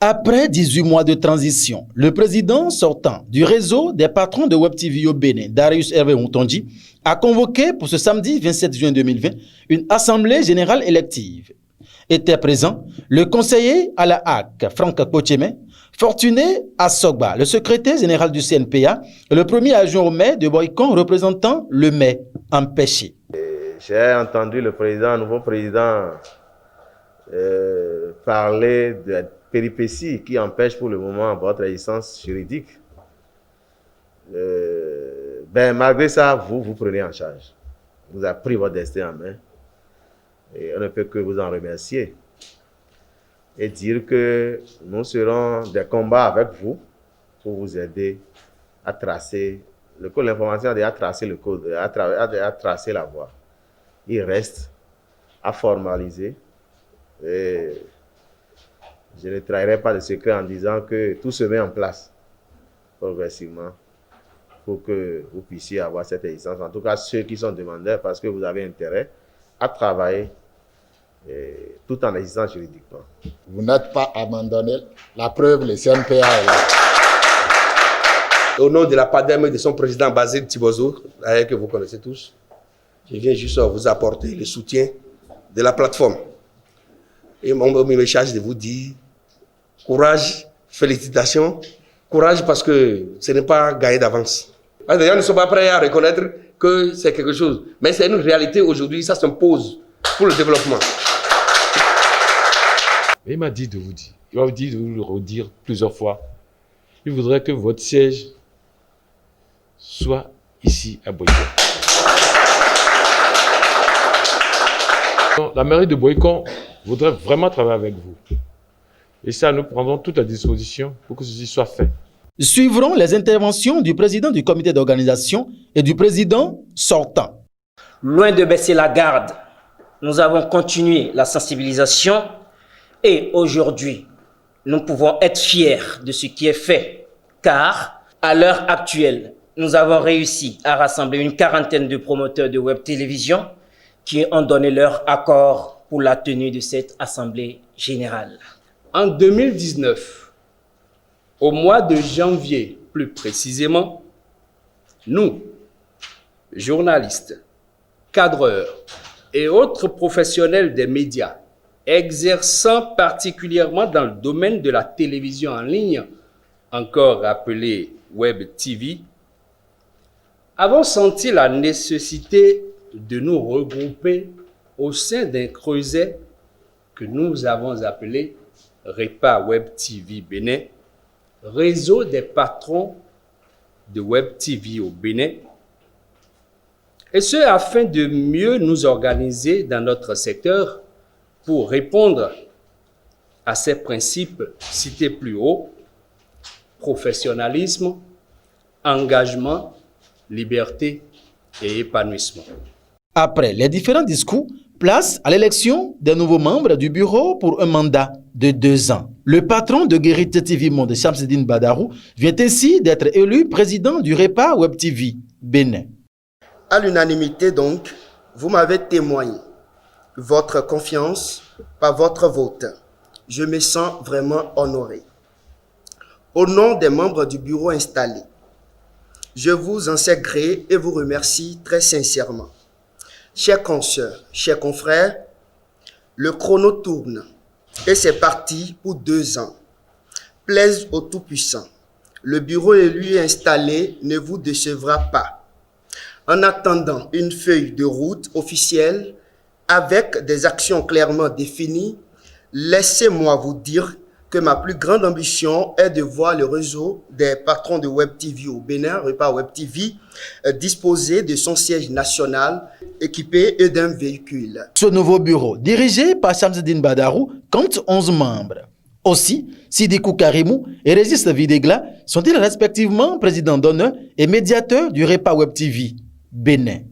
Après 18 mois de transition, le président sortant du réseau des patrons de Web TV au Bénin, Darius Hervé Moutondi, a convoqué pour ce samedi 27 juin 2020 une assemblée générale élective. Étaient présents le conseiller à la HAC, Franck Kocheme, Fortuné Assogba, le secrétaire général du CNPA, et le premier adjoint au maire de Boycon représentant le maire empêché. J'ai entendu le nouveau président, parler de péripéties qui empêchent pour le moment votre existence juridique. Malgré ça, vous prenez en charge. Vous avez pris votre destin en main. Et on ne peut que vous en remercier. Et dire que nous serons des combats avec vous pour vous aider à tracer le code. L'information a déjà tracé le code, a tracé la voie. Il reste à formaliser. Et je ne trahirai pas de secret en disant que tout se met en place progressivement pour que vous puissiez avoir cette existence. En tout cas, ceux qui sont demandeurs, parce que vous avez intérêt à travailler tout en existant juridiquement. Vous n'êtes pas abandonné. La preuve, le CNPA est là. Au nom de la PADEM et de son président Basile Tibozo, que vous connaissez tous, je viens juste vous apporter le soutien de la plateforme. Et mon message de vous dire courage, félicitations. Courage parce que ce n'est pas gagné d'avance. D'ailleurs, nous ne sommes pas prêts à reconnaître que c'est quelque chose. Mais c'est une réalité aujourd'hui, ça s'impose pour le développement. Il m'a dit de vous dire, il m'a dit de vous le redire plusieurs fois. Il voudrait que votre siège soit ici à Boycon. La mairie de Boycon voudrait vraiment travailler avec vous. Et ça, nous prendrons toute la disposition pour que ceci soit fait. Suivront les interventions du président du comité d'organisation et du président sortant. Loin de baisser la garde, nous avons continué la sensibilisation et aujourd'hui, nous pouvons être fiers de ce qui est fait, car à l'heure actuelle, nous avons réussi à rassembler une quarantaine de promoteurs de web télévision qui ont donné leur accord pour la tenue de cette assemblée générale. En 2019, au mois de janvier plus précisément, nous, journalistes, cadreurs et autres professionnels des médias exerçant particulièrement dans le domaine de la télévision en ligne, encore appelée Web TV, avons senti la nécessité de nous regrouper au sein d'un creuset que nous avons appelé REPA Web TV Bénin, réseau des patrons de Web TV au Bénin, et ce afin de mieux nous organiser dans notre secteur pour répondre à ces principes cités plus haut: professionnalisme, engagement, liberté et épanouissement. Après les différents discours, place à l'élection des nouveaux membres du bureau pour un mandat de 2 ans. Le patron de Guérite TV Monde, Shamsidine Badarou, vient ainsi d'être élu président du REPA Web TV Bénin. À l'unanimité donc, vous m'avez témoigné votre confiance par votre vote. Je me sens vraiment honoré. Au nom des membres du bureau installé, je vous en sais gré et vous remercie très sincèrement. Chers consoeurs, chers confrères, le chrono tourne et c'est parti pour 2 ans. Plaise au Tout-Puissant, le bureau élu et installé ne vous décevra pas. En attendant une feuille de route officielle avec des actions clairement définies, laissez-moi vous dire que ma plus grande ambition est de voir le réseau des patrons de Web TV au Bénin, REPA Web TV, disposer de son siège national équipé et d'un véhicule. Ce nouveau bureau, dirigé par Shamsidine Badarou, compte 11 membres. Aussi, Sidikou Karimou et Régis Videgla sont-ils respectivement présidents d'honneur et médiateurs du REPA Web TV Bénin.